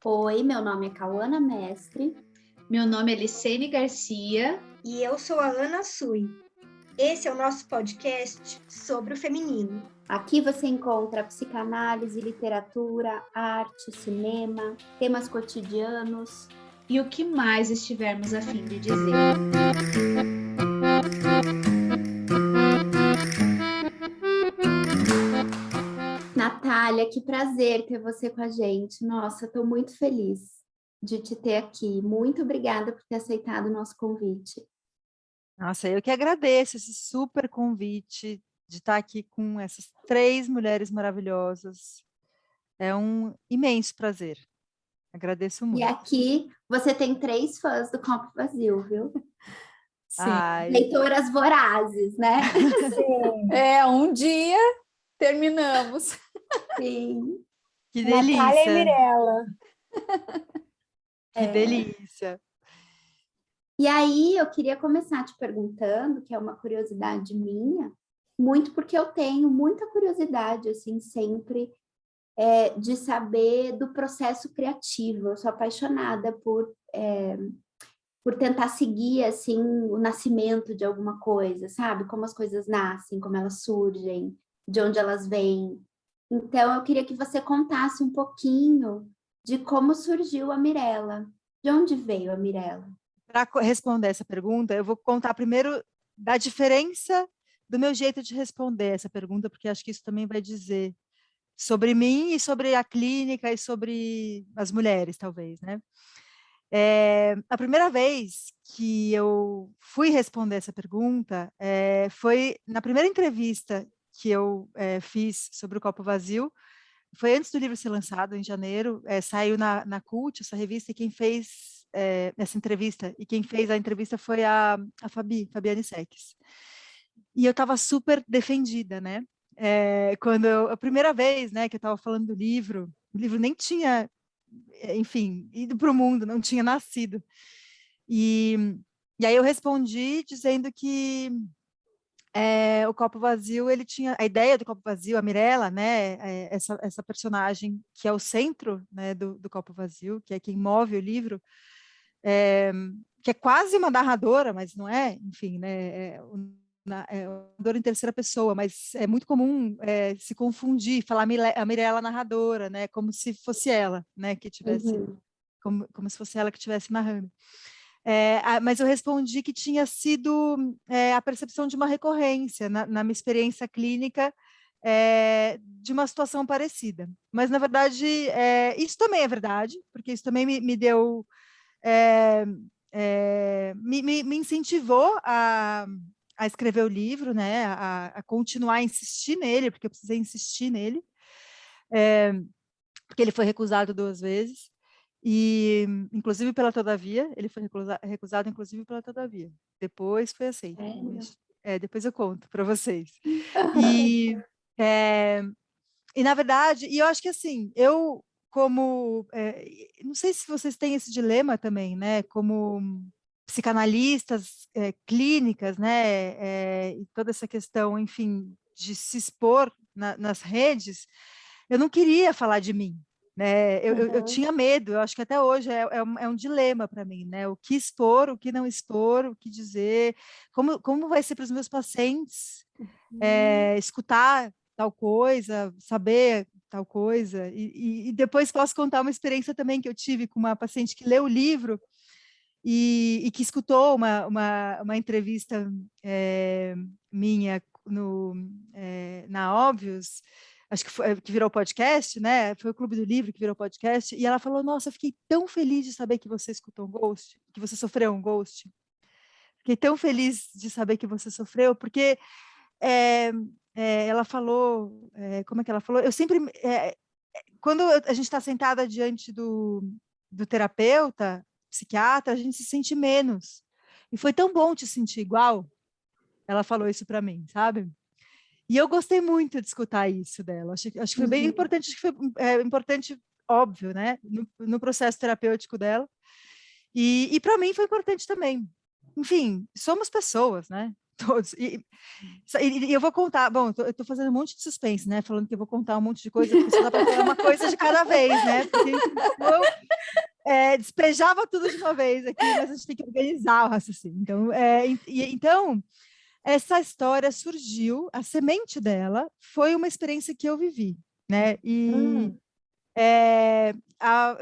Oi, meu nome é Cauana Mestre. Meu nome é Licene Garcia. E eu sou a Ana Sui. Esse é o nosso podcast sobre o feminino. Aqui você encontra psicanálise, literatura, arte, cinema, temas cotidianos E o que mais estivermos a fim de dizer. Natália, que prazer ter você com a gente. Nossa, estou muito feliz de te ter aqui. Muito obrigada por ter aceitado o nosso convite. Nossa, eu que agradeço esse super convite de estar aqui com essas 3 mulheres maravilhosas. É um imenso prazer. Agradeço muito. E aqui você tem 3 fãs do Copo Vazio, viu? Sim. Ai, Leitoras vorazes, né? Sim. Um dia terminamos. Sim. que Natália e delícia! Mirella. Que delícia! E aí eu queria começar te perguntando, que é uma curiosidade minha, muito porque eu tenho muita curiosidade, assim, sempre, de saber do processo criativo. Eu sou apaixonada por tentar seguir, assim, o nascimento de alguma coisa, sabe? Como as coisas nascem, como elas surgem, de onde elas vêm. Então, eu queria que você contasse um pouquinho de como surgiu a Mirella. De onde veio a Mirella? Para responder essa pergunta, eu vou contar primeiro da diferença do meu jeito de responder essa pergunta, porque acho que isso também vai dizer sobre mim e sobre a clínica e sobre as mulheres, talvez, né? A primeira vez que eu fui responder essa pergunta foi na primeira entrevista que eu fiz sobre o Copo Vazio. Foi antes do livro ser lançado, em janeiro, saiu na Cult, essa revista, e quem fez essa entrevista, e quem fez a entrevista foi a Fabiane Seques. E eu estava super defendida, né? A primeira vez, né, que eu estava falando do livro, o livro nem tinha, enfim, ido para o mundo, não tinha nascido. E aí eu respondi dizendo que o Copo Vazio, ele tinha a ideia do Copo Vazio, a Mirella, né, essa personagem que é o centro, né, do Copo Vazio, que é quem move o livro, que é quase uma narradora, mas não é, enfim, né, é uma narradora em terceira pessoa, mas é muito comum se confundir, falar a Mirella narradora, né, como se fosse ela, né, que tivesse, como se fosse ela que estivesse narrando. Mas eu respondi que tinha sido a percepção de uma recorrência na minha experiência clínica de uma situação parecida. Mas, na verdade, isso também é verdade, porque isso também me deu, me incentivou a escrever o livro, né, a continuar a insistir nele, porque eu precisei insistir nele, porque ele foi recusado 2 vezes. E, inclusive pela Todavia, ele foi recusado, inclusive pela Todavia. Depois foi aceito. Depois eu conto para vocês. E, na verdade, e eu acho que assim, eu como, não sei se vocês têm esse dilema também, né? Como psicanalistas clínicas, né? E toda essa questão, enfim, de se expor nas redes, eu não queria falar de mim. Né? Eu tinha medo, eu acho que até hoje é um dilema para mim, né? O que expor, o que não expor, o que dizer, como vai ser para os meus pacientes escutar tal coisa, saber tal coisa, e depois posso contar uma experiência também que eu tive com uma paciente que leu o livro e que escutou uma entrevista minha na Óbvios, acho que virou podcast, né? Foi o Clube do Livro que virou podcast, e ela falou, nossa, eu fiquei tão feliz de saber que você escutou um ghost, que você sofreu um ghost. Fiquei tão feliz de saber que você sofreu, porque ela falou, como é que ela falou? Eu sempre, quando a gente está sentada diante do terapeuta, psiquiatra, a gente se sente menos. E foi tão bom te sentir igual. Ela falou isso para mim, sabe? E eu gostei muito de escutar isso dela. Acho que foi bem importante, acho que foi importante, óbvio, né? No processo terapêutico dela. E para mim foi importante também. Enfim, somos pessoas, né? Todos. E eu vou contar, bom, eu estou fazendo um monte de suspense, né? Falando que eu vou contar um monte de coisa, porque só dá para falar uma coisa de cada vez, né? Porque despejava tudo de uma vez aqui, mas a gente tem que organizar o raciocínio. Então, essa história surgiu, a semente dela foi uma experiência que eu vivi, né?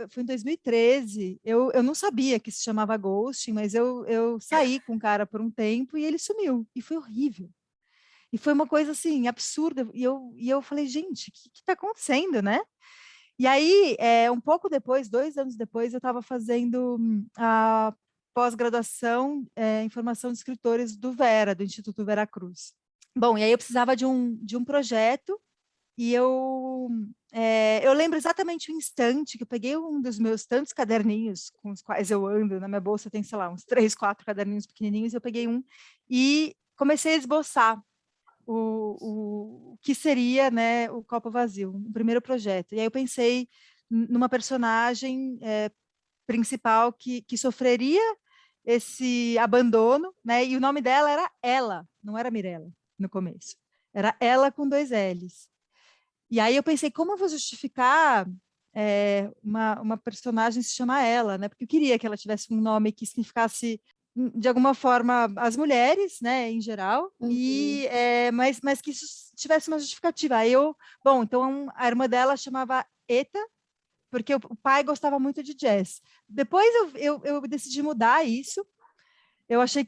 Foi em 2013, eu não sabia que se chamava ghosting, mas eu saí com o cara por um tempo e ele sumiu, e foi horrível. E foi uma coisa, assim, absurda, e eu falei, gente, o que está acontecendo, né? E aí, um pouco depois, 2 anos depois, eu estava fazendo a pós-graduação em formação de escritores do Vera, do Instituto Veracruz. Bom, e aí eu precisava de um projeto, e eu lembro exatamente o instante que eu peguei um dos meus tantos caderninhos com os quais eu ando, na minha bolsa tem, sei lá, uns 3, 4 caderninhos pequenininhos, eu peguei um e comecei a esboçar o que seria, né, o Copo Vazio, o primeiro projeto. E aí eu pensei numa personagem principal que sofreria esse abandono, né, e o nome dela era Ela, não era Mirella, no começo. Era Ela com 2 L's. E aí eu pensei, como eu vou justificar uma personagem se chamar Ela, né? Porque eu queria que ela tivesse um nome que significasse, de alguma forma, as mulheres, né, em geral, mas que isso tivesse uma justificativa. Aí então a irmã dela chamava Eta, porque o pai gostava muito de jazz. Depois eu decidi mudar isso. Eu achei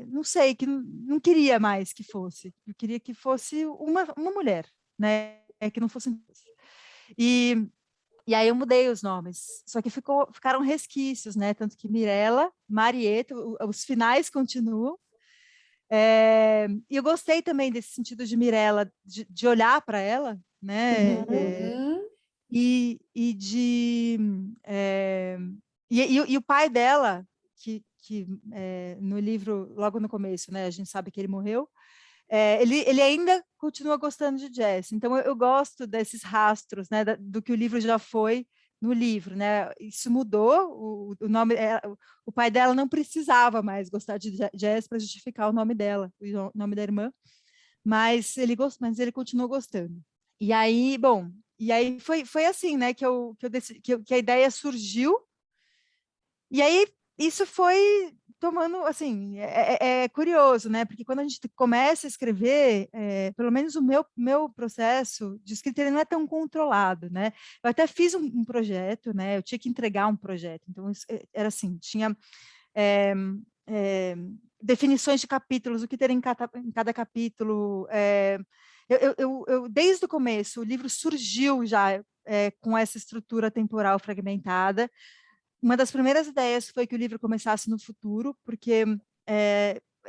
não sei, que não queria mais que fosse. Eu queria que fosse uma mulher, né? Que não fosse. E aí eu mudei os nomes. Só que ficaram resquícios, né? Tanto que Mirella, Marieta, os finais continuam. E eu gostei também desse sentido de Mirella, de olhar para ela, né? E o pai dela, que no livro, logo no começo, né, a gente sabe que ele morreu, ele ainda continua gostando de jazz. Então, eu gosto desses rastros, né, do que o livro já foi no livro, né? Isso mudou, o nome, o pai dela não precisava mais gostar de jazz para justificar o nome dela, o nome da irmã, mas ele continuou gostando. E aí, bom, foi assim, né, que a ideia surgiu. E aí isso foi tomando, assim, é curioso, né? Porque quando a gente começa a escrever, pelo menos o meu processo de escrita ele não é tão controlado, né? Eu até fiz um projeto, né? Eu tinha que entregar um projeto, então era assim, tinha definições de capítulos, o que ter em cada capítulo. Desde o começo, o livro surgiu já com essa estrutura temporal fragmentada. Uma das primeiras ideias foi que o livro começasse no futuro, porque,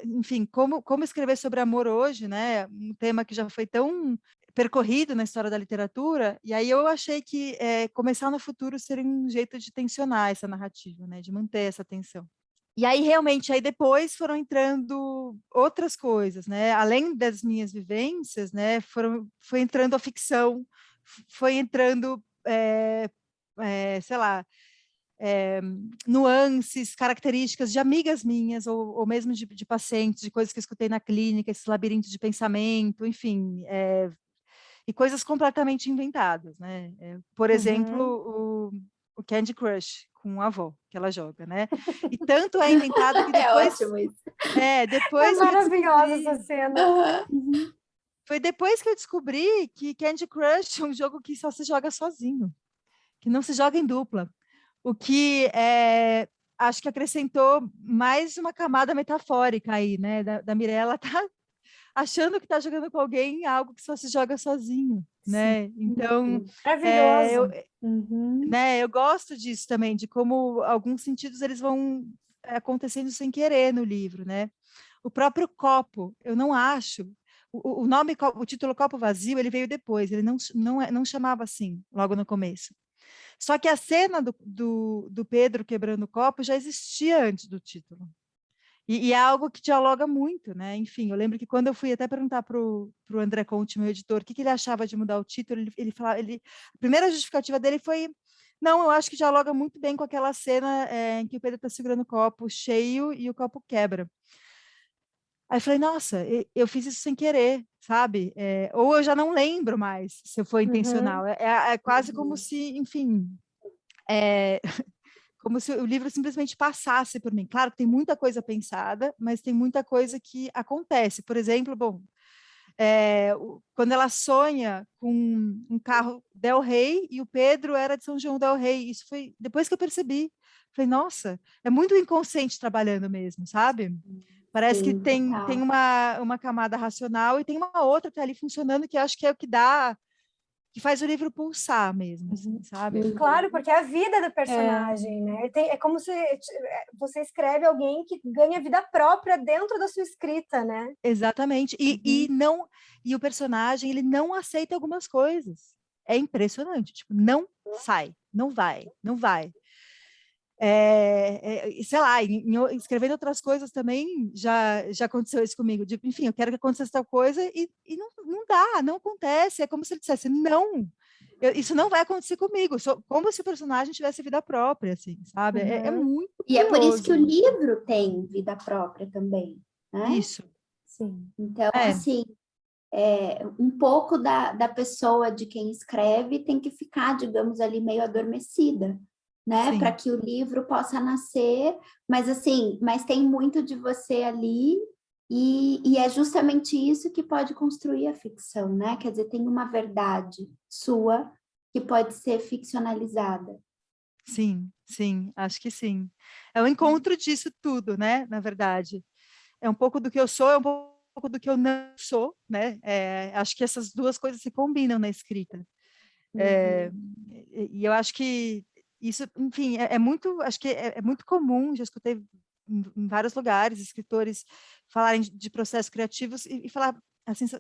enfim, como escrever sobre amor hoje, né? Um tema que já foi tão percorrido na história da literatura, e aí eu achei que começar no futuro seria um jeito de tensionar essa narrativa, né? De manter essa tensão. E aí, realmente, aí depois foram entrando outras coisas, né? Além das minhas vivências, né? Foi entrando a ficção, foi entrando, sei lá, nuances, características de amigas minhas, ou mesmo de pacientes, de coisas que eu escutei na clínica, esse labirinto de pensamento, enfim, e coisas completamente inventadas, né? Por exemplo, o Candy Crush com a avó que ela joga, né? E tanto é inventado que depois... É ótimo isso. É Depois maravilhosa essa cena. Foi depois que eu descobri que Candy Crush é um jogo que só se joga sozinho, que não se joga em dupla. O que acho que acrescentou mais uma camada metafórica aí, né? Da Mirella tá achando que está jogando com alguém algo que só se joga sozinho, né? Então, Maravilhoso. eu gosto disso também, de como alguns sentidos eles vão acontecendo sem querer no livro, né? O próprio copo, eu não acho. O nome, o título Copo Vazio, ele veio depois, ele não chamava assim, logo no começo. Só que a cena do Pedro quebrando o copo já existia antes do título. E é algo que dialoga muito, né? Enfim, eu lembro que quando eu fui até perguntar para o André Conte, meu editor, o que ele achava de mudar o título, ele falava, a primeira justificativa dele foi: não, eu acho que dialoga muito bem com aquela cena em que o Pedro está segurando o copo cheio e o copo quebra. Aí eu falei, nossa, eu fiz isso sem querer, sabe? Ou eu já não lembro mais se foi intencional. É quase como se, enfim, como se o livro simplesmente passasse por mim. Claro que tem muita coisa pensada, mas tem muita coisa que acontece. Por exemplo, quando ela sonha com um carro Del Rey e o Pedro era de São João Del Rey, isso foi depois que eu percebi. Falei, nossa, é muito inconsciente trabalhando mesmo, sabe? Parece que Sim, tem total. uma camada racional e tem uma outra que está ali funcionando, que eu acho que é o que dá, que faz o livro pulsar mesmo, assim, sabe? Claro, porque é a vida do personagem, né? É como se você escreve alguém que ganha vida própria dentro da sua escrita, né? Exatamente. E o personagem, ele não aceita algumas coisas. É impressionante. Tipo, não sai, não vai, não vai. Sei lá, escrevendo outras coisas também já aconteceu isso comigo. Enfim, eu quero que aconteça tal coisa e não dá, não acontece. É como se ele dissesse, não, isso não vai acontecer comigo. Como se o personagem tivesse vida própria, assim, sabe? É muito E é por isso que o curioso. livro tem vida própria também, né? Isso. Sim. Então, assim, um pouco da pessoa de quem escreve tem que ficar, digamos, ali meio adormecida, né? Para que o livro possa nascer, mas assim, mas tem muito de você ali e é justamente isso que pode construir a ficção, né? Quer dizer, tem uma verdade sua que pode ser ficcionalizada. Sim, sim, acho que sim. É o encontro disso tudo, né? Na verdade. É um pouco do que eu sou, é um pouco do que eu não sou, né? Acho que essas duas coisas se combinam na escrita. E eu acho que isso, enfim, muito, acho que é muito comum, já escutei em vários lugares, escritores falarem de processos criativos e falar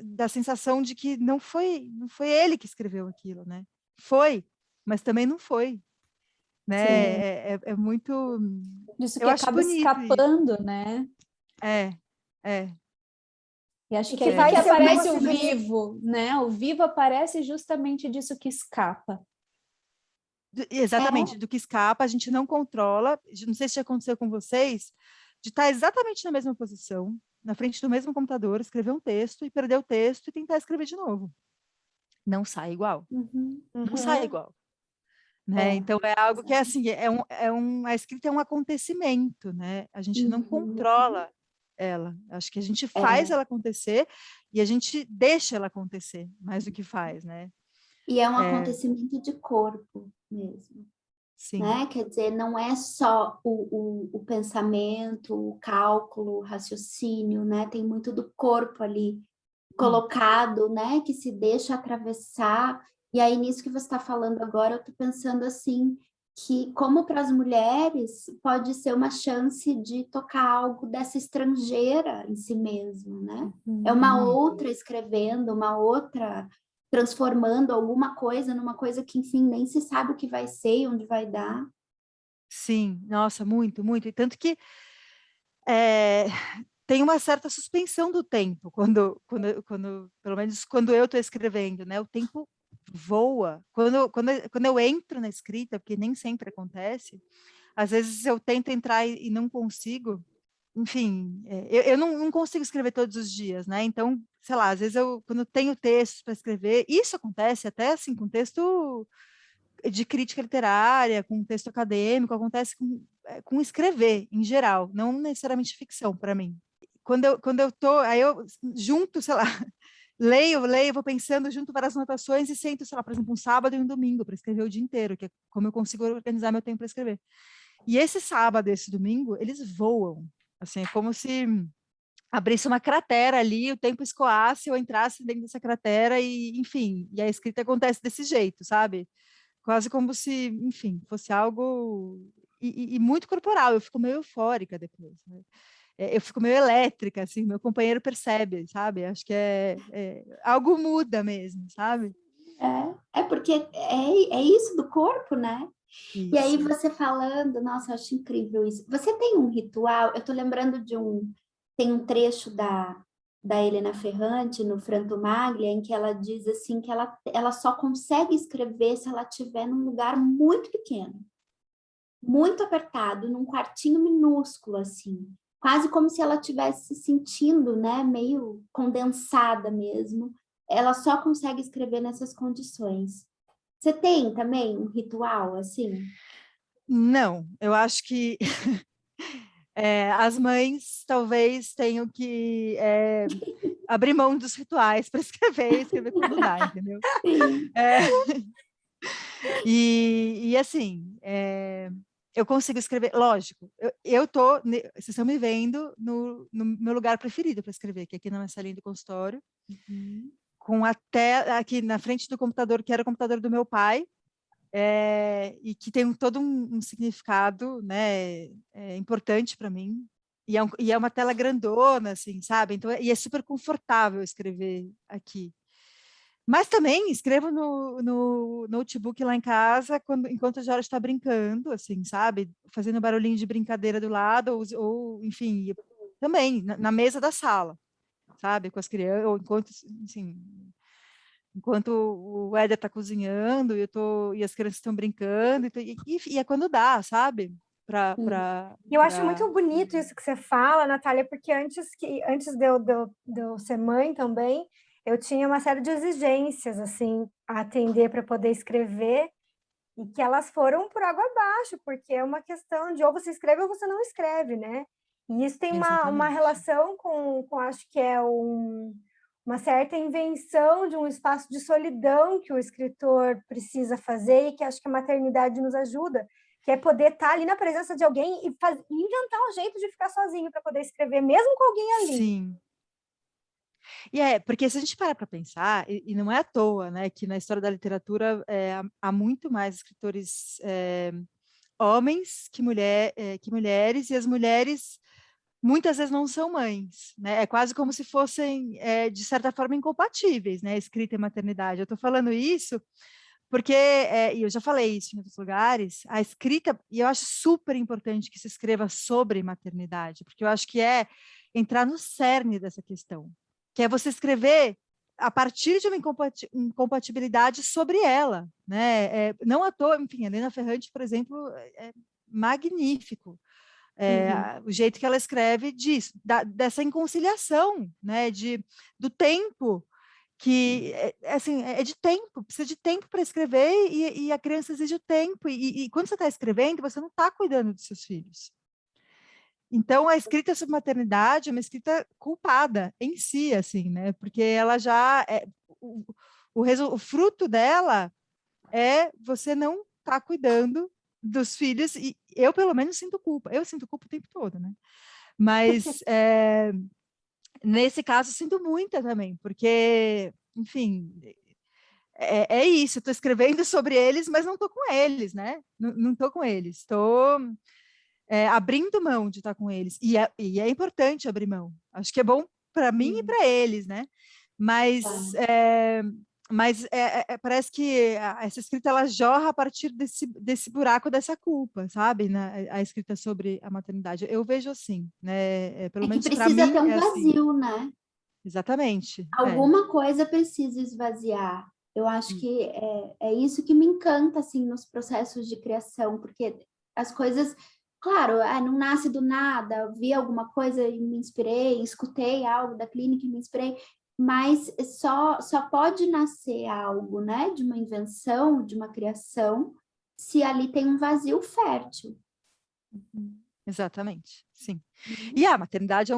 da sensação de que não foi ele que escreveu aquilo, né? Foi, mas também não foi, né? É muito... Disso Eu que acho acaba bonito isso. escapando, né? É. E acho que que aí vai que ser aparece o uma vivo, né? O vivo aparece justamente disso que escapa. Exatamente, do que escapa, a gente não controla. Não sei se já aconteceu com vocês, de estar exatamente na mesma posição, na frente do mesmo computador, escrever um texto e perder o texto e tentar escrever de novo. Não sai igual. Não sai igual. Né? Então, é algo que é assim, a escrita é um acontecimento, né? A gente não controla ela. Acho que a gente faz ela acontecer e a gente deixa ela acontecer, mais do que faz, né? E é um acontecimento de corpo mesmo. Sim. Né? Quer dizer, não é só o pensamento, o cálculo, o raciocínio, né? Tem muito do corpo ali colocado, né? Que se deixa atravessar. E aí, nisso que você está falando agora, eu estou pensando assim, que como para as mulheres pode ser uma chance de tocar algo dessa estrangeira em si mesmo, né? É uma outra escrevendo, uma outra transformando alguma coisa numa coisa que, enfim, nem se sabe o que vai ser e onde vai dar. Sim, nossa, muito, muito. E tanto que tem uma certa suspensão do tempo, pelo menos quando eu estou escrevendo, né? O tempo voa. Quando eu entro na escrita, porque nem sempre acontece, às vezes eu tento entrar e não consigo, enfim, eu não consigo escrever todos os dias, né? Então, sei lá, às vezes quando eu tenho textos para escrever, isso acontece até assim, com texto de crítica literária, com texto acadêmico, acontece com escrever, em geral, não necessariamente ficção, para mim. Quando eu tô, aí eu junto, sei lá, leio, vou pensando, junto várias anotações e sento, sei lá, por exemplo, um sábado e um domingo para escrever o dia inteiro, que é como eu consigo organizar meu tempo para escrever. E esse sábado e esse domingo, eles voam. Assim, é como se abrisse uma cratera ali, o tempo escoasse, eu entrasse dentro dessa cratera e, enfim, e a escrita acontece desse jeito, sabe? Quase como se, enfim, fosse algo e muito corporal. Eu fico meio eufórica depois, né? Eu fico meio elétrica, assim, meu companheiro percebe, sabe? Acho que algo muda mesmo, sabe? É porque é isso do corpo, né? Isso. E aí você falando, nossa, eu acho incrível isso. Você tem um ritual? Eu tô lembrando tem um trecho da Helena Ferrante no Franto Maglia em que ela diz assim que ela só consegue escrever se ela estiver num lugar muito pequeno, muito apertado, num quartinho minúsculo assim, quase como se ela estivesse se sentindo, né, meio condensada mesmo. Ela só consegue escrever nessas condições. Você tem também um ritual assim? Não, eu acho que as mães talvez tenham que abrir mão dos rituais para escrever quando dá, entendeu? Sim. E assim, eu consigo escrever, lógico, vocês estão me vendo no meu lugar preferido para escrever, que é aqui na minha salinha do consultório, com até aqui na frente do computador, que era o computador do meu pai, e que tem todo um significado, né, importante para mim, e é uma tela grandona, assim, sabe? Então, e é super confortável escrever aqui. Mas também escrevo no notebook lá em casa, enquanto a Jora está brincando, assim, sabe? Fazendo barulhinho de brincadeira do lado, ou enfim, também na mesa da sala, sabe? Com as crianças, ou enquanto o Éder está cozinhando e as crianças estão brincando, e é quando dá, sabe? Eu acho muito bonito isso que você fala, Natália, porque antes de eu ser mãe também, eu tinha uma série de exigências assim a atender para poder escrever, e que elas foram por água abaixo, porque é uma questão de ou você escreve ou você não escreve, né? E isso tem uma relação com acho que é uma certa invenção de um espaço de solidão que o escritor precisa fazer, e que acho que a maternidade nos ajuda, que é poder estar ali na presença de alguém e inventar um jeito de ficar sozinho para poder escrever, mesmo com alguém ali. Sim. E porque se a gente parar para pensar, e não é à toa, né, que na história da literatura há muito mais escritores homens que mulheres, e as mulheres muitas vezes não são mães, né? É quase como se fossem, de certa forma, incompatíveis, né? Escrita e maternidade. Eu estou falando isso porque, e eu já falei isso em outros lugares, a escrita, e eu acho super importante que se escreva sobre maternidade, porque eu acho que é entrar no cerne dessa questão, que é você escrever a partir de uma incompatibilidade sobre ela, né? Não à toa, enfim, a Helena Ferrante, por exemplo, é magnífico. O jeito que ela escreve disso, dessa inconciliação, né? Do tempo, que assim, é de tempo, precisa de tempo para escrever, e a criança exige o tempo, e quando você está escrevendo, você não está cuidando dos seus filhos. Então, a escrita sobre maternidade é uma escrita culpada em si, assim, né? Porque ela já o fruto dela é você não estar cuidando dos filhos, e eu, pelo menos, sinto culpa. Eu sinto culpa o tempo todo, né? Mas, nesse caso, sinto muita também, porque, enfim, é isso, estou escrevendo sobre eles, mas não estou com eles, né? Não estou com eles, estou abrindo mão de estar com eles, e é importante abrir mão. Acho que é bom para mim e para eles, né? Mas parece que essa escrita ela jorra a partir desse buraco, dessa culpa, sabe? A escrita sobre a maternidade. Eu vejo assim, né? Pelo menos para mim. Precisa ter um vazio, assim. Né? Exatamente. Alguma coisa precisa esvaziar. Eu acho que é isso que me encanta assim nos processos de criação, porque as coisas, claro, não nasce do nada. Vi alguma coisa e me inspirei, escutei algo da clínica e me inspirei, mas só pode nascer algo, né, de uma invenção, de uma criação, se ali tem um vazio fértil. Exatamente, sim. E a maternidade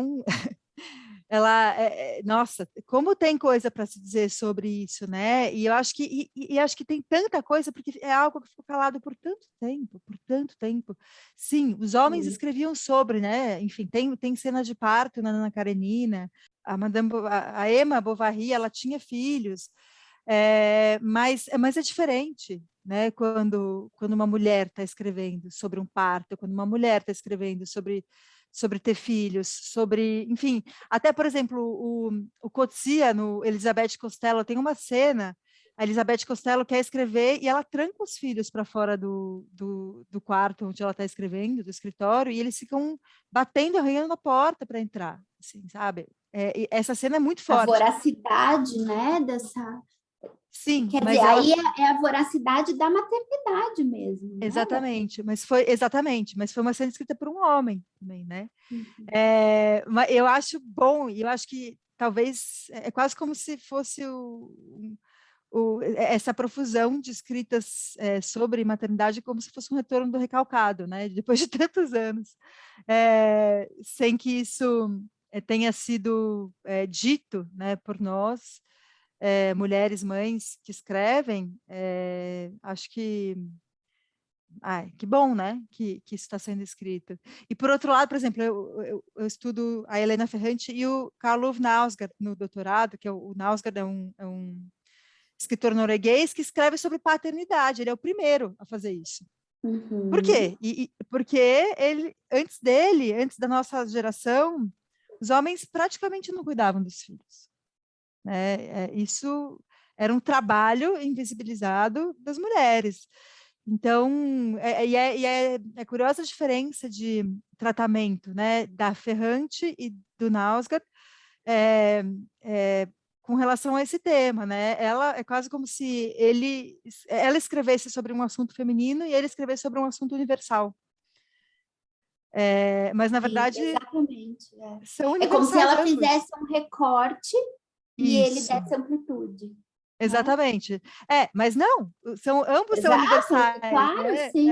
ela nossa, como tem coisa para se dizer sobre isso, né? E eu acho que acho que tem tanta coisa, porque é algo que ficou calado por tanto tempo. Sim, os homens escreviam sobre, né? Enfim, tem cena de parto na Ana Karenina, a Emma Bovary, ela tinha filhos, mas é diferente, né? Quando uma mulher está escrevendo sobre um parto, quando uma mulher está escrevendo sobre ter filhos, enfim, até, por exemplo, o Coetzee, no Elizabeth Costello, tem uma cena, a Elizabeth Costello quer escrever e ela tranca os filhos para fora do quarto onde ela está escrevendo, do escritório, e eles ficam batendo, arranhando na porta para entrar, assim, sabe? Essa cena é muito forte. A voracidade, né, dessa... Sim, quer dizer, aí é a voracidade da maternidade mesmo. Exatamente, mas foi uma cena escrita por um homem também, né? Mas eu acho bom, e eu acho que talvez é quase como se fosse essa profusão de escritas sobre maternidade como se fosse um retorno do recalcado, né? Depois de tantos anos, sem que isso tenha sido dito, né, por nós, mulheres, mães que escrevem, acho que que bom, né, que isso está sendo escrito. E, por outro lado, por exemplo, eu estudo a Helena Ferrante e o Karl Ove Knausgaard no doutorado, que o Knausgaard é um escritor norueguês que escreve sobre paternidade, ele é o primeiro a fazer isso. Por quê? Porque ele, antes da nossa geração, os homens praticamente não cuidavam dos filhos. Né? Isso era um trabalho invisibilizado das mulheres. Então, é curiosa a diferença de tratamento, né, da Ferrante e do Knausgaard com relação a esse tema, né? Ela é quase como se ela escrevesse sobre um assunto feminino e ele escrevesse sobre um assunto universal. Mas, na verdade, sim, exatamente, são universais. É como se ela ambos. fizesse um recorte e ele desse amplitude. Exatamente. Mas não, ambos são Exato, universais. claro, né? sim.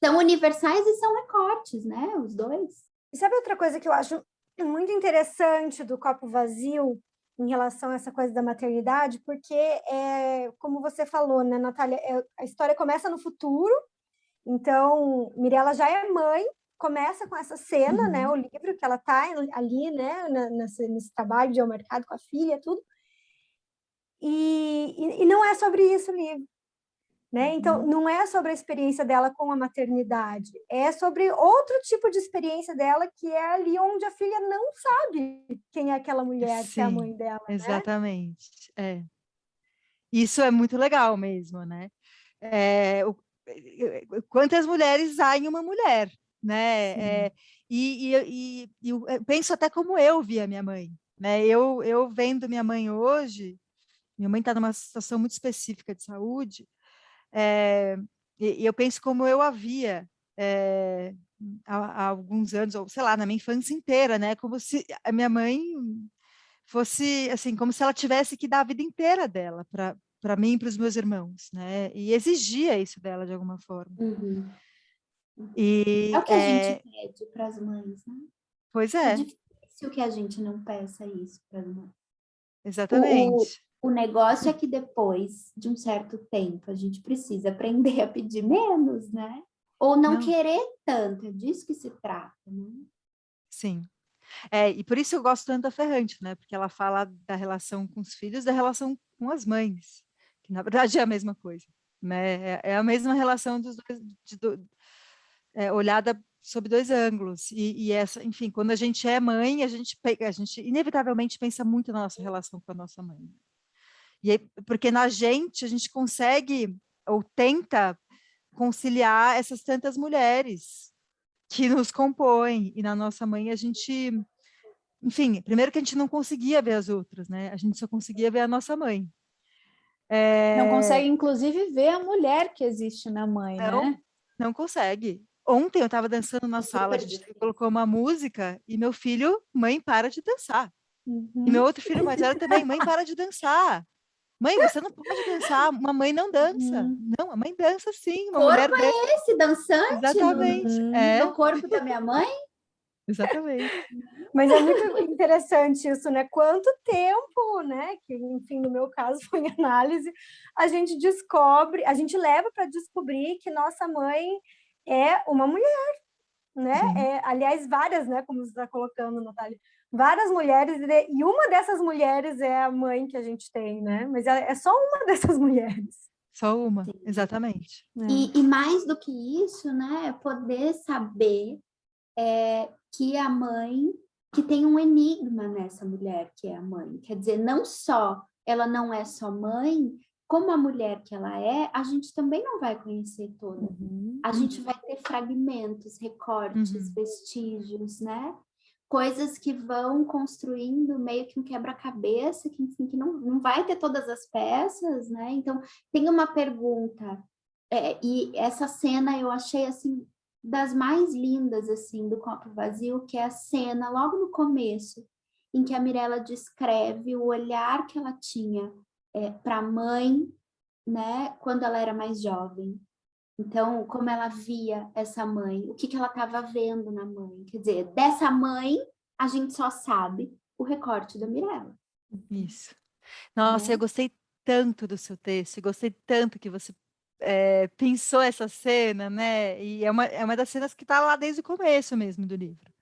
São universais e são recortes, né? Os dois. E sabe outra coisa que eu acho muito interessante do copo vazio em relação a essa coisa da maternidade? Porque, como você falou, né, Natália, a história começa no futuro, então Mirella já é mãe, começa com essa cena, né, o livro que ela está ali, né, nesse trabalho de ir ao mercado com a filha, tudo. E não é sobre isso o livro, né? Então, não é sobre a experiência dela com a maternidade, é sobre outro tipo de experiência dela, que é ali onde a filha não sabe quem é aquela mulher, que é a mãe dela. Exatamente. Né? Isso é muito legal mesmo, né? Quantas mulheres há em uma mulher, né? E eu penso até como eu vi a minha mãe, né? Eu vendo minha mãe hoje, minha mãe está numa situação muito específica de saúde, e eu penso como eu a via há alguns anos, ou sei lá, na minha infância inteira, né? Como se a minha mãe fosse, assim, como se ela tivesse que dar a vida inteira dela para mim e para os meus irmãos, né? E exigia isso dela de alguma forma. É o que a gente pede para as mães, né? Pois é. É difícil que a gente não peça isso para as mães. Exatamente. O negócio é que depois de um certo tempo a gente precisa aprender a pedir menos, né? Ou não querer tanto, é disso que se trata, né? Sim. E por isso eu gosto tanto da Ferrante, né? Porque ela fala da relação com os filhos, da relação com as mães, que na verdade é a mesma coisa, né? É a mesma relação dos dois, olhada sob dois ângulos. E essa, enfim, quando a gente é mãe, a gente inevitavelmente pensa muito na nossa relação com a nossa mãe. E aí, porque na gente a gente consegue ou tenta conciliar essas tantas mulheres que nos compõem, e na nossa mãe a gente, enfim, primeiro que a gente não conseguia ver as outras, né? A gente só conseguia ver a nossa mãe. Não consegue, inclusive, ver a mulher que existe na mãe, né? Não consegue. Ontem eu estava dançando na sala, a gente colocou uma música e meu filho, mãe, para de dançar. E meu outro filho mais velho também, mãe, para de dançar. Mãe, você não pode dançar, uma mãe não dança. Não, a mãe dança sim. Uma mulher corpo é esse, dançante? Exatamente. No corpo da minha mãe? Exatamente. Mas é muito interessante isso, né? Quanto tempo, né? Que, enfim, no meu caso foi em análise, a gente descobre, a gente leva para descobrir que nossa mãe é uma mulher, né? Aliás, várias, né? Como você está colocando, Natália, várias mulheres, e uma dessas mulheres é a mãe que a gente tem, né? Mas é só uma dessas mulheres. Só uma, exatamente. E mais do que isso, né? Poder saber que a mãe, que tem um enigma nessa mulher que é a mãe. Quer dizer, não só ela não é só mãe, como a mulher que ela é, a gente também não vai conhecer toda. A gente vai ter fragmentos, recortes, vestígios, né? Coisas que vão construindo meio que um quebra-cabeça, que, enfim, que não vai ter todas as peças, né? Então, tem uma pergunta, e essa cena eu achei, assim, das mais lindas, assim, do Copo Vazio, que é a cena logo no começo, em que a Mirella descreve o olhar que ela tinha para a mãe, né, quando ela era mais jovem. Então, como ela via essa mãe, o que ela estava vendo na mãe. Quer dizer, dessa mãe, a gente só sabe o recorte da Mirella. Isso. Nossa, Né? eu gostei tanto do seu texto, gostei tanto que você pensou essa cena, né? E é uma das cenas que está lá desde o começo mesmo do livro,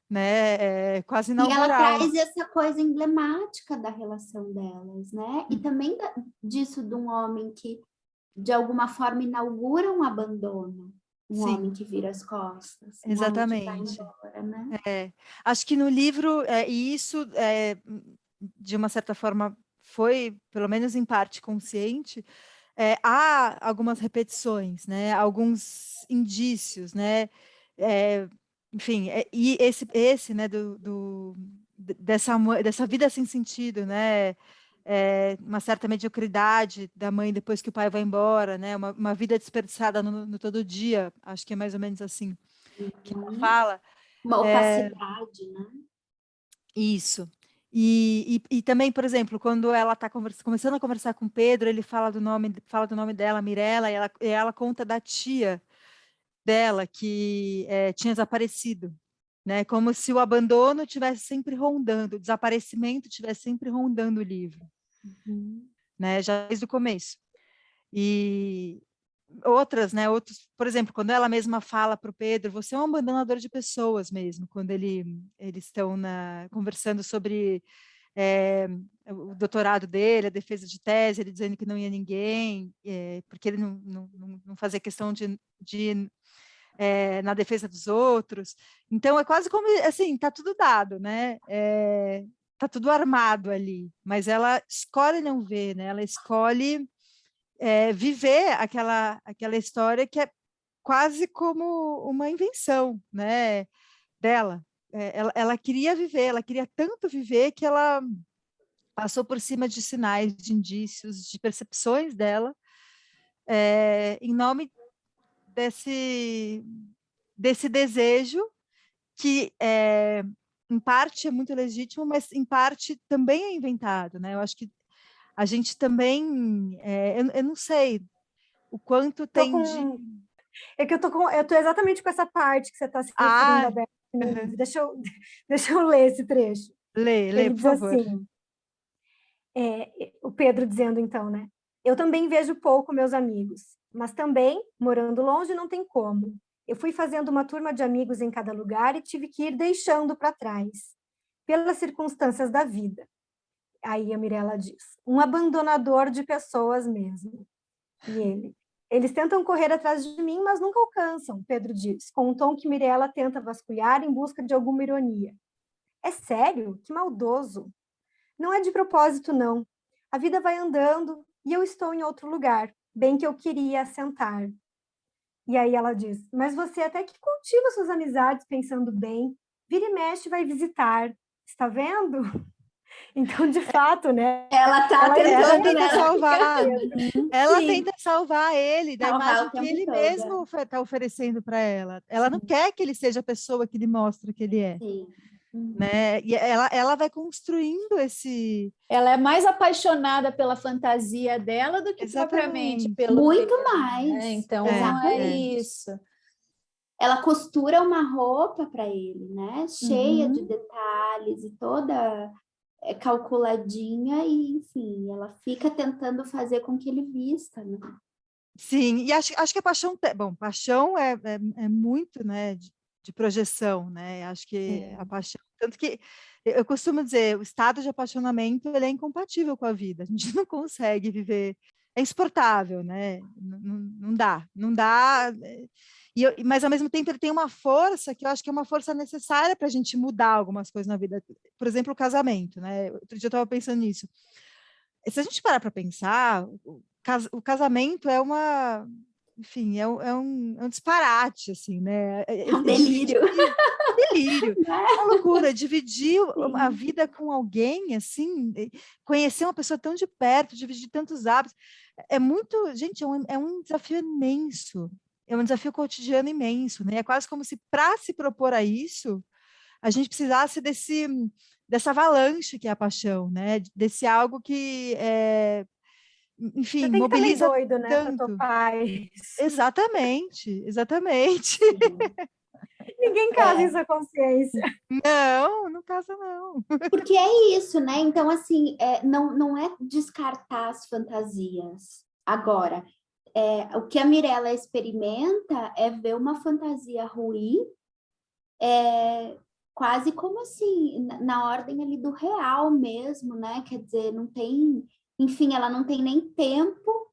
né? É quase E ela inaugural. traz essa coisa emblemática da relação delas, né? E também disso de um homem que, de alguma forma, inaugura um abandono. Um Sim. homem que vira as costas. Exatamente. Um homem que vai embora, né? Acho que no livro, e isso, de uma certa forma, foi, pelo menos em parte, consciente. Há algumas repetições, né? Alguns indícios, né? Enfim, e esse né, dessa vida sem sentido, né? Uma certa mediocridade da mãe depois que o pai vai embora, né? Uma vida desperdiçada no todo dia, acho que é mais ou menos assim que ela fala. Uma opacidade, né? Isso. E também, por exemplo, quando ela está começando a conversar com o Pedro, ele fala do nome dela, Mirella, e ela conta da tia dela que tinha desaparecido, né? Como se o abandono tivesse sempre rondando, o desaparecimento tivesse sempre rondando o livro, né? Já desde o começo. E outras, né? Outros, por exemplo, quando ela mesma fala para o Pedro, você é um abandonador de pessoas mesmo, quando eles estão conversando sobre o doutorado dele, a defesa de tese, ele dizendo que não ia ninguém, porque ele não fazia questão de na defesa dos outros. Então, é quase como, assim, tá tudo dado, né? Tá tudo armado ali, mas ela escolhe não ver, né? Ela escolhe viver aquela história que é quase como uma invenção, né, dela. Ela queria viver, ela queria tanto viver que ela passou por cima de sinais, de indícios, de percepções dela, em nome desse desejo que, em parte, é muito legítimo, mas, em parte, também é inventado, né? Eu acho que a gente também, eu não sei o quanto tem de... É que eu tô exatamente com essa parte que você está se referindo, Ah, Abel, no livro. Deixa eu ler esse trecho. lê, Ele por diz favor. assim, o Pedro dizendo então, né? Eu também vejo pouco meus amigos, mas também, morando longe, não tem como. Eu fui fazendo uma turma de amigos em cada lugar e tive que ir deixando para trás, pelas circunstâncias da vida. Aí a Mirella diz, um abandonador de pessoas mesmo. E eles tentam correr atrás de mim, mas nunca alcançam, Pedro diz, com um tom que Mirella tenta vasculhar em busca de alguma ironia. É sério? Que maldoso. Não é de propósito, não. A vida vai andando e eu estou em outro lugar, bem que eu queria assentar. E aí ela diz, mas você até que cultiva suas amizades pensando bem, vira e mexe vai visitar, está vendo? Então, de fato, né? Ela tá Ela tentando, tenta né? salvar. Ela Sim. tenta salvar ele da Salvar imagem o que tempo ele todo. mesmo está oferecendo para ela. Ela não quer que ele seja a pessoa que ele mostra que ele é. Sim. Né? E ela vai construindo esse... Ela é mais apaixonada pela fantasia dela do que propriamente Exatamente. pelo Muito Pedro, mais. né? Então é isso. Ela costura uma roupa para ele, né? Cheia de detalhes e toda calculadinha e, enfim, ela fica tentando fazer com que ele vista, né? Sim, e acho que a paixão... Bom, paixão é muito, né, de projeção, né? Acho que a paixão... Tanto que eu costumo dizer, o estado de apaixonamento ele é incompatível com a vida. A gente não consegue viver... É insuportável, né? Não dá. Não dá... mas, ao mesmo tempo, ele tem uma força que eu acho que é uma força necessária para a gente mudar algumas coisas na vida. Por exemplo, o casamento, né? Outro dia eu estava pensando nisso. Se a gente parar para pensar, o casamento é uma, enfim, é um disparate, assim, né? É um delírio. Delírio, uma loucura, dividir a vida com alguém, assim, conhecer uma pessoa tão de perto, dividir tantos hábitos, é muito, gente, é um desafio imenso, é um desafio cotidiano imenso, né? É quase como se, para se propor a isso, a gente precisasse dessa avalanche que é a paixão, né? Desse algo que, enfim, Você tem que estar meio mobiliza doido, né, para tanto. topar isso. Exatamente, exatamente. Ninguém casa em sua consciência. Não casa não. Porque é isso, né? Então, assim, não é descartar as fantasias. Agora, o que a Mirella experimenta é ver uma fantasia ruim, quase como assim, na ordem ali do real mesmo, né? Quer dizer, não tem, enfim, ela não tem nem tempo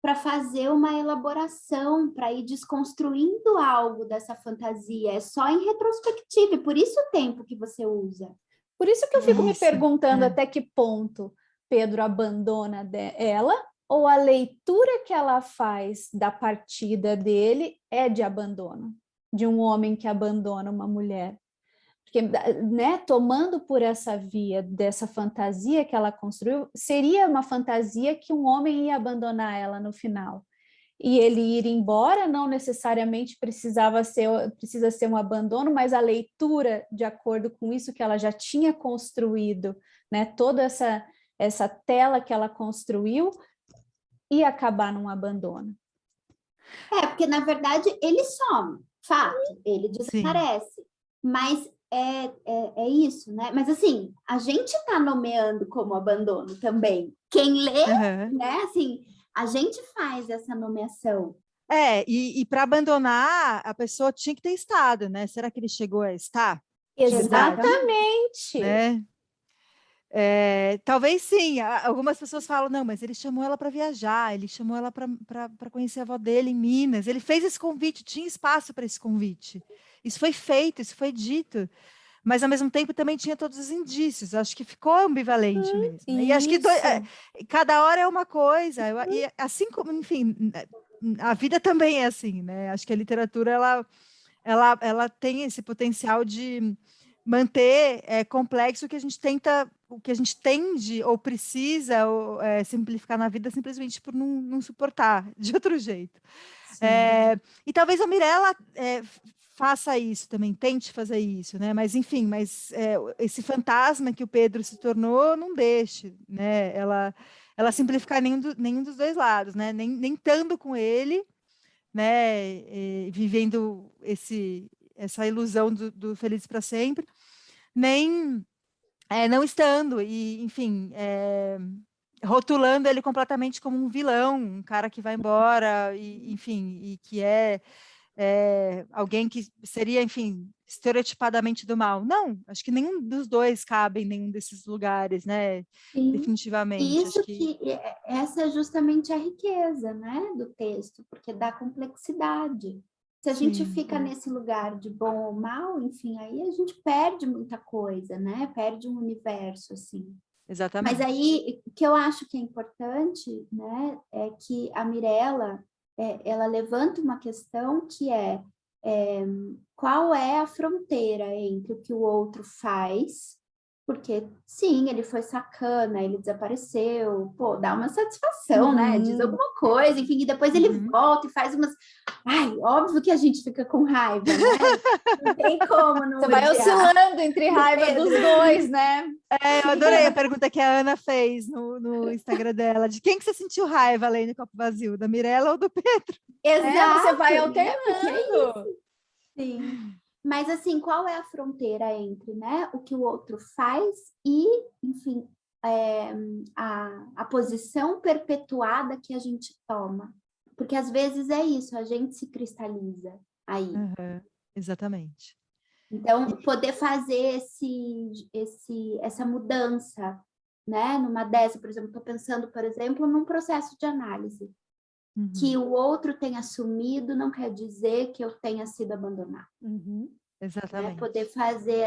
para fazer uma elaboração, para ir desconstruindo algo dessa fantasia. É só em retrospectiva, e por isso o tempo que você usa. Por isso que eu fico me Isso, perguntando até que ponto Pedro abandona ela, ou a leitura que ela faz da partida dele é de abandono, de um homem que abandona uma mulher. Porque, né, tomando por essa via dessa fantasia que ela construiu, seria uma fantasia que um homem ia abandonar ela no final. E ele ir embora não necessariamente precisa ser um abandono, mas a leitura, de acordo com isso que ela já tinha construído, né, toda essa tela que ela construiu, ia acabar num abandono. Porque na verdade ele some, fato, ele desaparece. Sim. Mas é isso, né? Mas assim, a gente está nomeando como abandono também. Quem lê, né? Assim, a gente faz essa nomeação. E para abandonar, a pessoa tinha que ter estado, né? Será que ele chegou a estar? Exatamente. Né? Talvez sim. Algumas pessoas falam, não, mas ele chamou ela para viajar, ele chamou ela para conhecer a avó dele em Minas. Ele fez esse convite, tinha espaço para esse convite. Isso foi feito, isso foi dito. Mas, ao mesmo tempo, também tinha todos os indícios. Acho que ficou ambivalente mesmo. Né? E acho que cada hora é uma coisa. E assim como, enfim, a vida também é assim, né? Acho que a literatura, ela tem esse potencial de manter complexo o que a gente tende ou precisa simplificar na vida simplesmente por não suportar de outro jeito. E talvez a Mirella faça isso também, tente fazer isso, né? Mas, enfim, esse fantasma que o Pedro se tornou, não deixe, né? Ela simplificar nenhum dos dois lados, né? Nem estando com ele, né? Vivendo essa ilusão do feliz para sempre, nem não estando, e, enfim, rotulando ele completamente como um vilão, um cara que vai embora, e, enfim, e que alguém que seria, enfim, estereotipadamente do mal. Não, acho que nenhum dos dois cabe em nenhum desses lugares, né? Sim. Definitivamente. Isso acho que essa é justamente a riqueza, né, do texto, porque dá complexidade. Se a gente fica nesse lugar de bom ou mal, enfim, aí a gente perde muita coisa, né? Perde um universo, assim. Exatamente. Mas aí, o que eu acho que é importante, né, é que a Mirella, ela levanta uma questão que qual é a fronteira entre o que o outro faz, porque, sim, ele foi sacana, ele desapareceu, pô, dá uma satisfação, né? Diz alguma coisa, enfim, e depois ele volta e faz umas... Ai, óbvio que a gente fica com raiva, né? Não tem como não Você vai oscilando entre raiva dos dois, né? Eu adorei a pergunta que a Ana fez no Instagram dela, de quem que você sentiu raiva, além do copo vazio, da Mirella ou do Pedro? Exato. Você vai alternando. Sim. Mas, assim, qual é a fronteira entre, né, o que o outro faz e, enfim, a posição perpetuada que a gente toma? Porque, às vezes, é isso, a gente se cristaliza aí. Exatamente. Então, poder fazer essa mudança, né, numa dessa, por exemplo, estou pensando, por exemplo, num processo de análise. Que o outro tenha assumido não quer dizer que eu tenha sido abandonado. Exatamente. Né? Poder fazer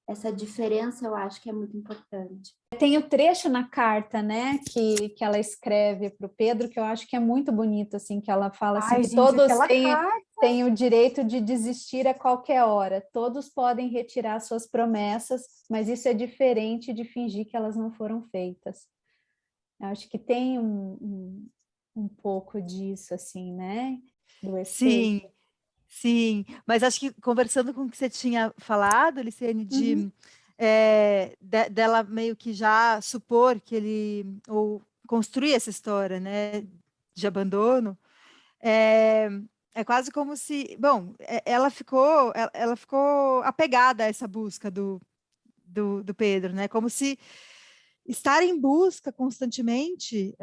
essa diferença, eu acho que é muito importante. Tem o trecho na carta, né, que ela escreve para o Pedro, que eu acho que é muito bonito, assim, que ela fala assim, que todos têm o direito de desistir a qualquer hora, todos podem retirar suas promessas, mas isso é diferente de fingir que elas não foram feitas. Eu acho que tem um pouco disso, assim, né? Do Sim, mas acho que conversando com o que você tinha falado, Liciane, dela meio que já supor que ele, ou construir essa história, né, de abandono, é quase como se, bom, ela ficou apegada a essa busca do Pedro, né, como se estar em busca constantemente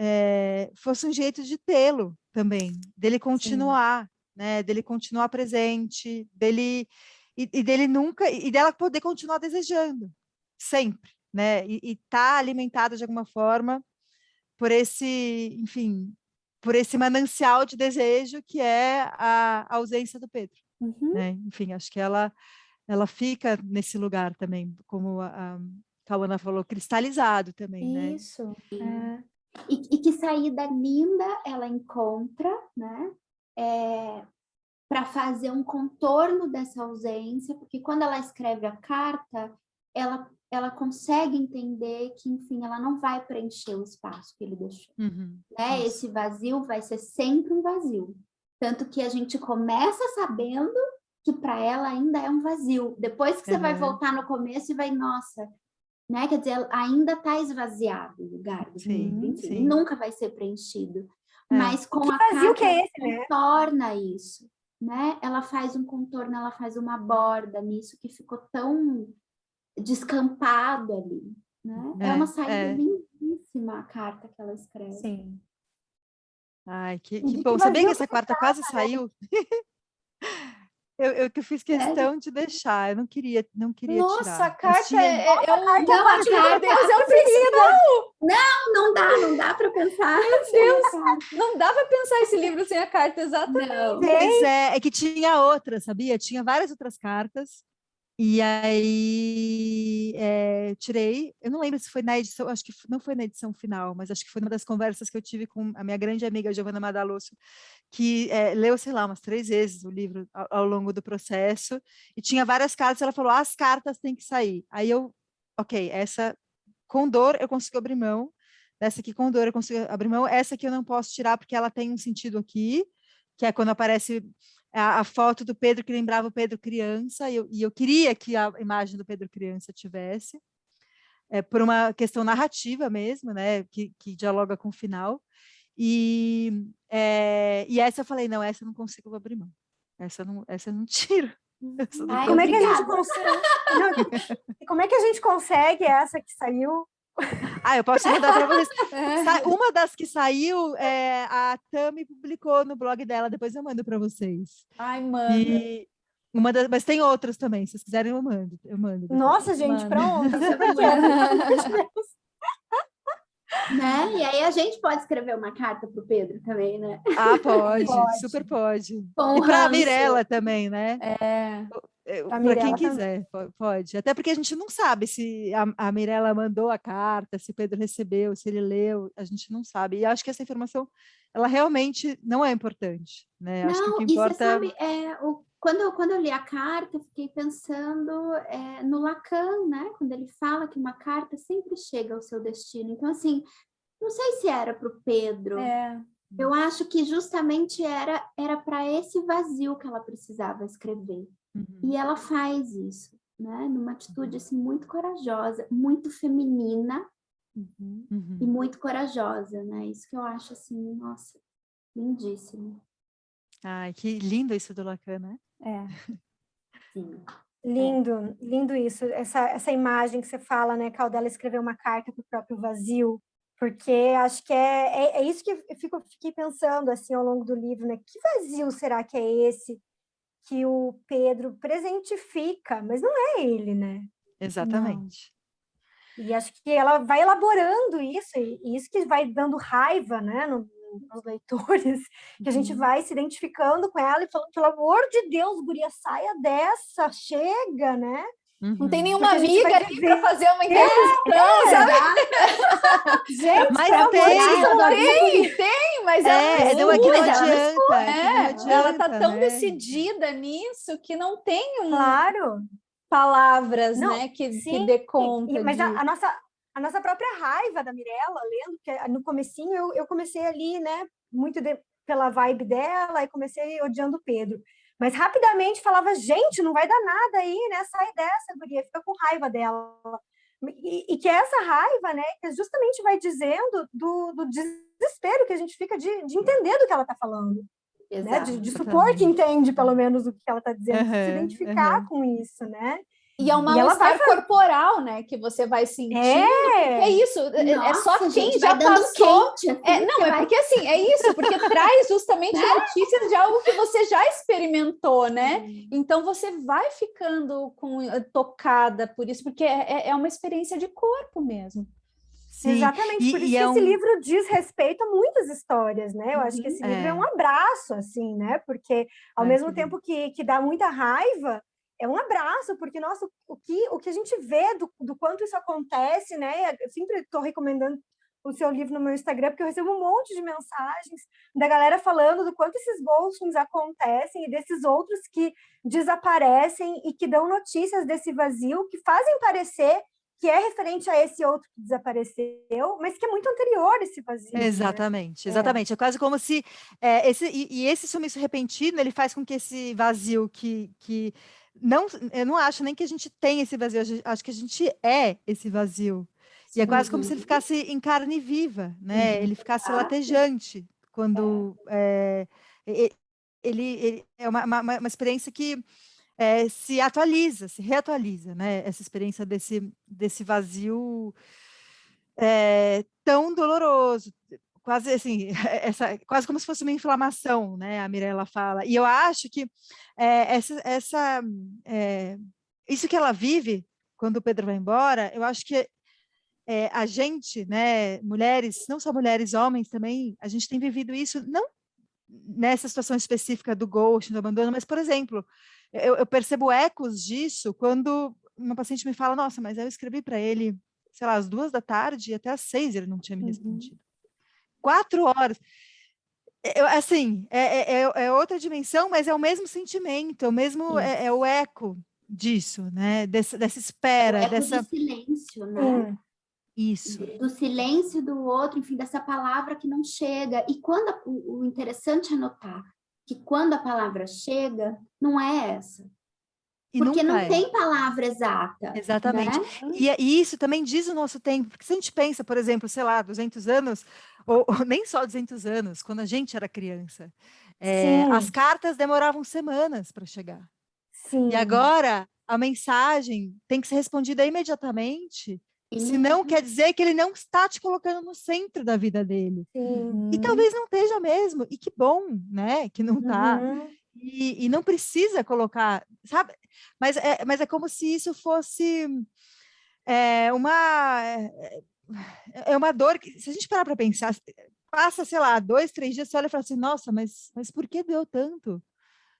fosse um jeito de tê-lo também, dele continuar, né, dele continuar presente, dele e dele nunca, e dela poder continuar desejando, sempre, né, e tá alimentada de alguma forma por esse, enfim, por esse manancial de desejo que é a ausência do Pedro, né, enfim, acho que ela fica nesse lugar também, como a Cauana falou, cristalizado também, né? Isso. E que saída linda ela encontra, né? Para fazer um contorno dessa ausência, porque quando ela escreve a carta, ela consegue entender que, enfim, ela não vai preencher o espaço que ele deixou. Né? Esse vazio vai ser sempre um vazio. Tanto que a gente começa sabendo que para ela ainda é um vazio. Depois que você vai voltar no começo e vai, nossa, né? Quer dizer, ainda está esvaziado o lugar do Pedro, enfim, nunca vai ser preenchido. Mas com a carta ela contorna isso, né? Ela faz um contorno, ela faz uma borda nisso que ficou tão descampado ali, né? É uma saída lindíssima a carta que ela escreve. Sim. Ai, que bom. Sabia que essa quarta quase saiu? Eu que fiz questão de deixar, eu não queria tirar. Nossa, a carta é uma carta. Meu Deus, eu pensei, não dá para pensar. Meu Deus, não dá para pensar esse livro sem a carta, exatamente. Não. Pois é que tinha outra, sabia? Tinha várias outras cartas, e aí tirei, eu não lembro se foi na edição, acho que não foi na edição final, mas acho que foi uma das conversas que eu tive com a minha grande amiga Giovanna Madalosso, que leu, sei lá, umas 3 vezes o livro ao longo do processo, e tinha várias cartas, ela falou, as cartas têm que sair. Aí ok, essa com dor eu consigo abrir mão, dessa aqui com dor eu consigo abrir mão, essa aqui eu não posso tirar porque ela tem um sentido aqui, que é quando aparece a foto do Pedro que lembrava o Pedro criança, e eu queria que a imagem do Pedro criança tivesse, por uma questão narrativa mesmo, né, que dialoga com o final. E essa eu falei, não, essa eu não consigo abrir mão. Essa eu não tiro. Como é que a gente consegue? Como é que a gente consegue essa que saiu? Eu posso mandar para vocês. Uma das que saiu, a Tami publicou no blog dela, depois eu mando para vocês. Ai, manda. E mas tem outras também, se vocês quiserem eu mando. Nossa, gente, para onde? Né? E aí a gente pode escrever uma carta para o Pedro também, né? Pode, super pode. E para a Mirella também, né? Para quem quiser, pode. Até porque a gente não sabe se a Mirella mandou a carta, se o Pedro recebeu, se ele leu, a gente não sabe. E acho que essa informação, ela realmente não é importante, né? Não, acho que o que importa... importa... e você sabe, quando eu li a carta, eu fiquei pensando no Lacan, né? Quando ele fala que uma carta sempre chega ao seu destino. Então, assim, não sei se era para o Pedro. Eu acho que justamente era para esse vazio que ela precisava escrever. E ela faz isso, né? Numa atitude assim, muito corajosa, muito feminina e muito corajosa, né? Isso que eu acho assim, nossa, lindíssimo. Ai, que lindo isso do Lacan, né? Sim. Lindo isso. Essa imagem que você fala, né, Cal, dela escrever uma carta para o próprio vazio, porque acho que é isso que eu fiquei pensando assim ao longo do livro, né? Que vazio será que é esse que o Pedro presentifica, mas não é ele, né? Exatamente. Não. E acho que ela vai elaborando isso, e isso que vai dando raiva, né, nos leitores, que a gente vai se identificando com ela e falando, pelo amor de Deus, guria, saia dessa, chega, né? Não tem nenhuma amiga ali para fazer uma intervenção, sabe? Gente, mas tem, mas não adianta. Ela está tão decidida nisso que não tem palavras, não, né, que dê conta. Mas a nossa própria raiva da Mirella, lendo, que no comecinho eu comecei ali, né, muito pela vibe dela e comecei odiando o Pedro. Mas rapidamente falava, gente, não vai dar nada aí, né? Sai dessa, guria, fica com raiva dela. E que essa raiva, né, que justamente vai dizendo do desespero que a gente fica de entender do que ela está falando. Né? De supor que entende, pelo menos, o que ela está dizendo, se identificar com isso, né? E é um mal-estar corporal, né? Que você vai sentindo. É isso. Nossa, é só quem gente, já passou. Quente, assim, porque assim, é isso, porque traz justamente notícias de algo que você já experimentou, né? Então você vai ficando tocada por isso, porque é uma experiência de corpo mesmo. Sim. Exatamente, por isso que esse livro diz respeito a muitas histórias, né? Eu acho que esse livro é um abraço, assim, né? Porque ao mesmo tempo que dá muita raiva, é um abraço, porque, nossa, o que a gente vê do quanto isso acontece, né? Eu sempre estou recomendando o seu livro no meu Instagram, porque eu recebo um monte de mensagens da galera falando do quanto esses ghostings acontecem e desses outros que desaparecem e que dão notícias desse vazio, que fazem parecer que é referente a esse outro que desapareceu, mas que é muito anterior a esse vazio. Exatamente, né? exatamente. É quase como se esse sumiço repentino, ele faz com que esse vazio que não, eu não acho nem que a gente tem esse vazio, acho que a gente é esse vazio. E é quase como se ele ficasse em carne viva, né? Ele ficasse latejante quando ele é uma experiência que se atualiza, se reatualiza, né? Essa experiência desse vazio tão doloroso, quase assim, quase como se fosse uma inflamação, né? A Mirella fala. E eu acho que isso que ela vive quando o Pedro vai embora, eu acho que a gente, né, mulheres, não só mulheres, homens também, a gente tem vivido isso, não nessa situação específica do ghost, do abandono, mas, por exemplo, eu percebo ecos disso quando uma paciente me fala, nossa, mas eu escrevi para ele, sei lá, às 2 da tarde e até às 6 ele não tinha me respondido. 4 horas. Assim, é outra dimensão, mas é o mesmo sentimento, é o mesmo, é o eco disso, né? Dessa espera. É o eco do silêncio, né? Isso. Do silêncio do outro, enfim, dessa palavra que não chega. E quando o interessante é notar que quando a palavra chega, não é essa. Porque não tem palavra exata. Exatamente. Né? E isso também diz o nosso tempo, porque se a gente pensa, por exemplo, sei lá, 200 anos, ou nem só 200 anos, quando a gente era criança, as cartas demoravam semanas para chegar. Sim. E agora, a mensagem tem que ser respondida imediatamente, senão quer dizer que ele não está te colocando no centro da vida dele. E talvez não esteja mesmo, e que bom, né, que não está. E não precisa colocar, sabe? Mas é como se isso fosse uma dor que, se a gente parar para pensar, passa, sei lá, 2, 3 dias, você olha e fala assim, nossa, mas por que doeu tanto?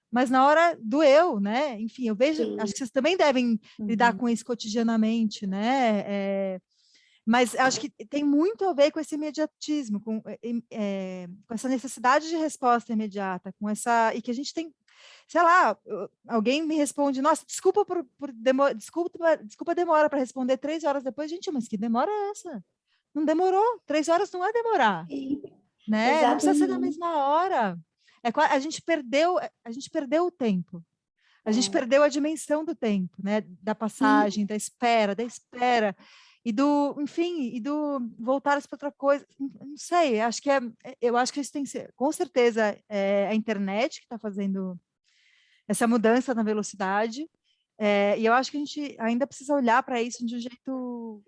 Mas na hora doeu, né? Enfim, eu vejo, acho que vocês também devem lidar com isso cotidianamente, né? Mas acho que tem muito a ver com esse imediatismo, com essa necessidade de resposta imediata, e que a gente tem, sei lá, alguém me responde, nossa, desculpa desculpa a demora para responder 3 horas depois, gente, mas que demora é essa? Não demorou, 3 horas não é demorar, né? Não precisa ser na mesma hora. A gente perdeu o tempo. A gente perdeu a dimensão do tempo, né? Da passagem, da espera, e do voltar para outra coisa. Não sei, eu acho que isso tem que ser, com certeza, a internet que está fazendo essa mudança na velocidade, e eu acho que a gente ainda precisa olhar para isso de um jeito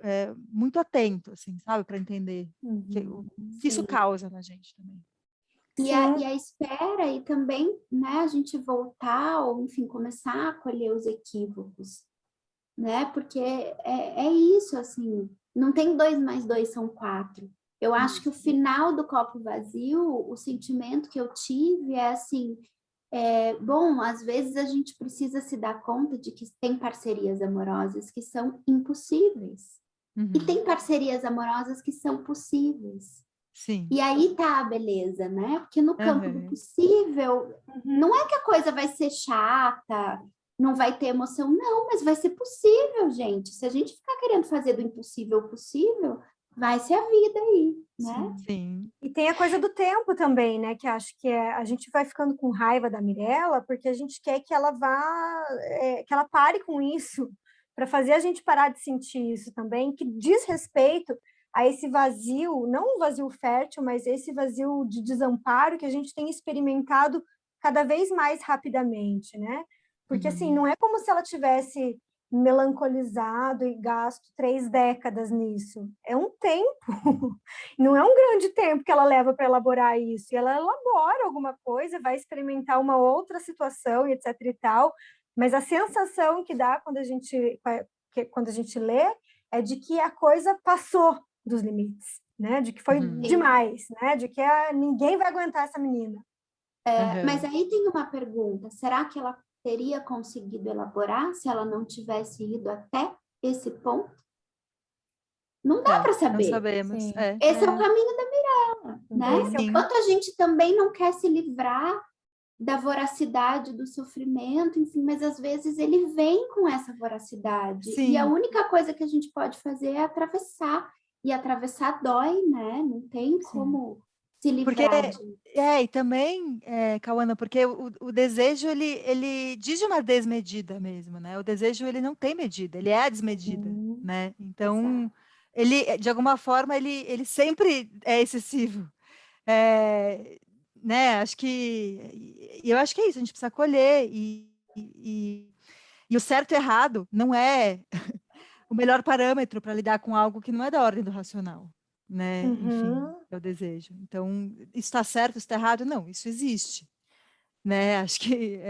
muito atento, assim, sabe? Para entender o que isso causa na gente também. E a espera e também, né, a gente voltar ou, enfim, começar a acolher os equívocos, né? Porque é isso, assim, não tem 2 mais 2 são 4. Eu acho que o final do copo vazio, o sentimento que eu tive é assim, bom, às vezes a gente precisa se dar conta de que tem parcerias amorosas que são impossíveis. E tem parcerias amorosas que são possíveis. Sim. E aí tá a beleza, né? Porque no campo do possível, não é que a coisa vai ser chata, não vai ter emoção, não, mas vai ser possível, gente. Se a gente ficar querendo fazer do impossível possível, vai ser a vida aí, né? Sim. E tem a coisa do tempo também, né? Que acho que a gente vai ficando com raiva da Mirella porque a gente quer que ela que ela pare com isso, para fazer a gente parar de sentir isso também, que diz respeito a esse vazio, não um vazio fértil, mas esse vazio de desamparo que a gente tem experimentado cada vez mais rapidamente, né? Porque assim, não é como se ela tivesse melancolizado e gasto 3 décadas nisso. É um tempo, não é um grande tempo que ela leva para elaborar isso. E ela elabora alguma coisa, vai experimentar uma outra situação, e etc e tal, mas a sensação que dá quando a gente lê é de que a coisa passou dos limites, né? De que foi demais, né? De que ninguém vai aguentar essa menina. Mas aí tem uma pergunta, será que ela teria conseguido elaborar se ela não tivesse ido até esse ponto? Não dá para saber. Não sabemos. Esse é o caminho da Mirella, né? Enquanto a gente também não quer se livrar da voracidade do sofrimento, enfim, mas às vezes ele vem com essa voracidade. Sim. E a única coisa que a gente pode fazer é atravessar. E atravessar dói, né? Não tem como se livrar e também, Cauana, porque o desejo, ele diz de uma desmedida mesmo, né? O desejo, ele não tem medida, ele é a desmedida, né? Então, ele, de alguma forma, ele sempre é excessivo. Né? Eu acho que é isso, a gente precisa acolher, e o certo e errado não é o melhor parâmetro para lidar com algo que não é da ordem do racional, né? Enfim, é o desejo. Então, isso está certo, isso está errado? Não, isso existe, né? Acho que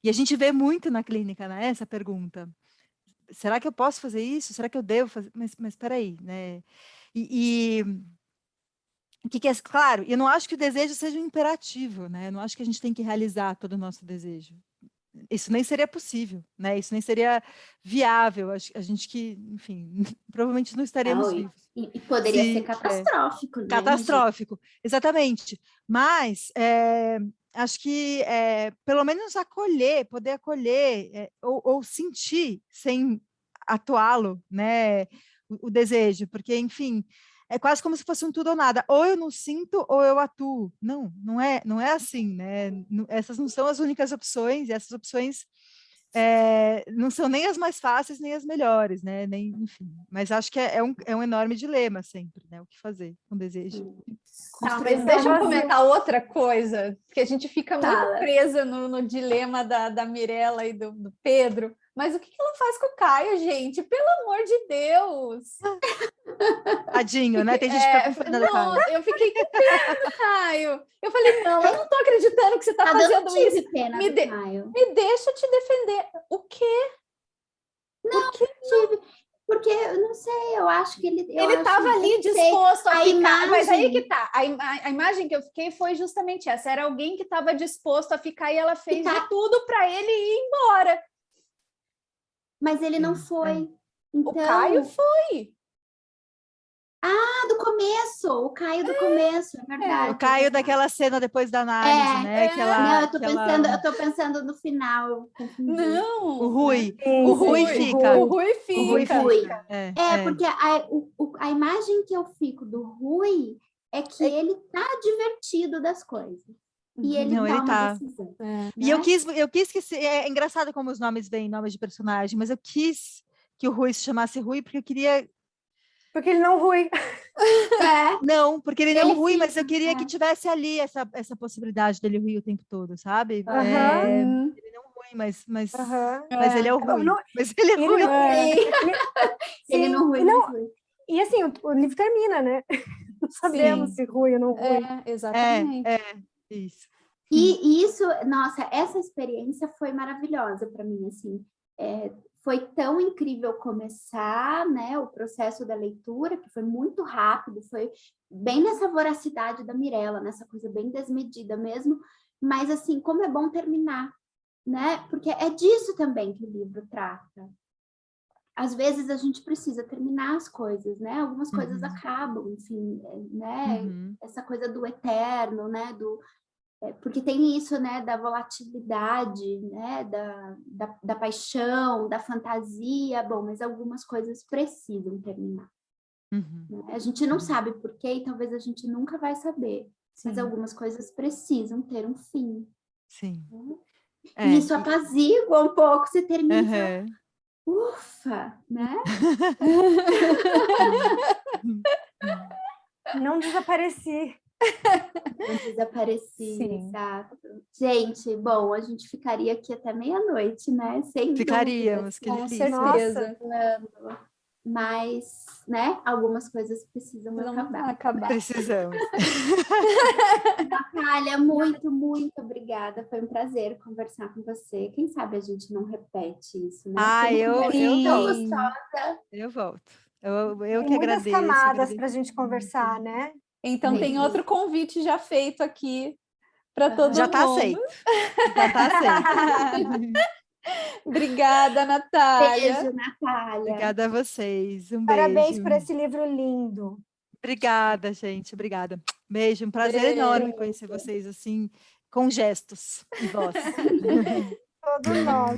e a gente vê muito na clínica, né? Essa pergunta: será que eu posso fazer isso? Será que eu devo fazer? Mas espera aí, né? E o que é claro? Eu não acho que o desejo seja um imperativo, né? Eu não acho que a gente tem que realizar todo o nosso desejo. Isso nem seria possível, né? Isso nem seria viável. A gente que, enfim, provavelmente não estaríamos vivos. E poderia ser catastrófico, né? Catastrófico, exatamente. Mas acho que pelo menos poder acolher ou sentir sem atuá-lo, né? O desejo, porque, enfim, é quase como se fosse um tudo ou nada. Ou eu não sinto, ou eu atuo. Não é assim, né? Essas não são as únicas opções, e essas opções não são nem as mais fáceis, nem as melhores, né? Enfim. Mas acho que é um enorme dilema sempre, né? O que fazer com desejo. Tá, mas deixa eu comentar outra coisa, porque a gente fica muito presa no dilema da Mirella e do Pedro. Mas o que ela faz com o Caio, gente? Pelo amor de Deus! Tadinho, né? Tem gente preocupando do Caio. Eu fiquei com pena do Caio. Eu falei, não, eu não tô acreditando que você tá fazendo isso. Pena do Caio. Me deixa te defender. O quê? Não, tive. Porque, eu não sei, eu acho que ele estava ali disposto a ficar, mas aí que tá, a imagem que eu fiquei foi justamente essa, era alguém que estava disposto a ficar e ela fez de tudo para ele ir embora. Mas ele não foi. Então... O Caio foi. Do começo, o Caio do começo, é verdade. O Caio daquela cena depois da análise, né? Não, eu tô pensando no final. Não. O Rui. O Rui fica. Porque a imagem que eu fico do Rui é que ele tá divertido das coisas. E ele toma decisão. E eu quis que... É engraçado como os nomes vêm, nomes de personagem, mas eu quis que o Rui se chamasse Rui porque eu queria... Porque ele não Rui. Não, porque ele não Rui, mas eu queria que tivesse ali essa possibilidade dele Rui o tempo todo, sabe? Ele não Rui, mas ele é o Rui. Mas ele é Rui. Ele não Rui. E assim, o livro termina, né? Não sabemos se Rui ou não Rui. Exatamente. Isso. E isso, nossa, essa experiência foi maravilhosa para mim, assim. Foi tão incrível começar, né, o processo da leitura, que foi muito rápido, foi bem nessa voracidade da Mirella, nessa coisa bem desmedida mesmo, mas assim, como é bom terminar, né? Porque é disso também que o livro trata. Às vezes a gente precisa terminar as coisas, né? Algumas coisas acabam, enfim, né? Essa coisa do eterno, né? Porque tem isso, né, da volatilidade, né, da paixão, da fantasia, bom, mas algumas coisas precisam terminar. Uhum. Né? A gente não sabe por quê e talvez a gente nunca vai saber. Mas Sim. algumas coisas precisam ter um fim. Sim. Né? É, E isso apazigua um pouco, você termina e fala, Uhum. ufa, né? Não desapareci. Não desapareci, Sim. exato. Gente, bom, a gente ficaria aqui até meia-noite, né? Sem Ficaríamos, dúvidas. que Com delícia. certeza. Mas, né, algumas coisas precisam Não acabar. acabar. Precisamos. Natália, muito, muito obrigada. Foi um prazer conversar com você. Quem sabe a gente não repete isso, né? Ah, Foi uma conversa tão Sim. gostosa. Eu volto. Eu Tem que muitas agradeço. camadas para a gente conversar, né? Então tem Sim. outro convite já feito aqui para todo Já está mundo. aceito. Já está aceito. Obrigada, Natália. Beijo, Natália. Obrigada a vocês. Um Parabéns beijo. por esse livro lindo. Obrigada, gente. Obrigada. Beijo. Um prazer Beijo. enorme conhecer vocês assim, com gestos e voz. Todo nosso.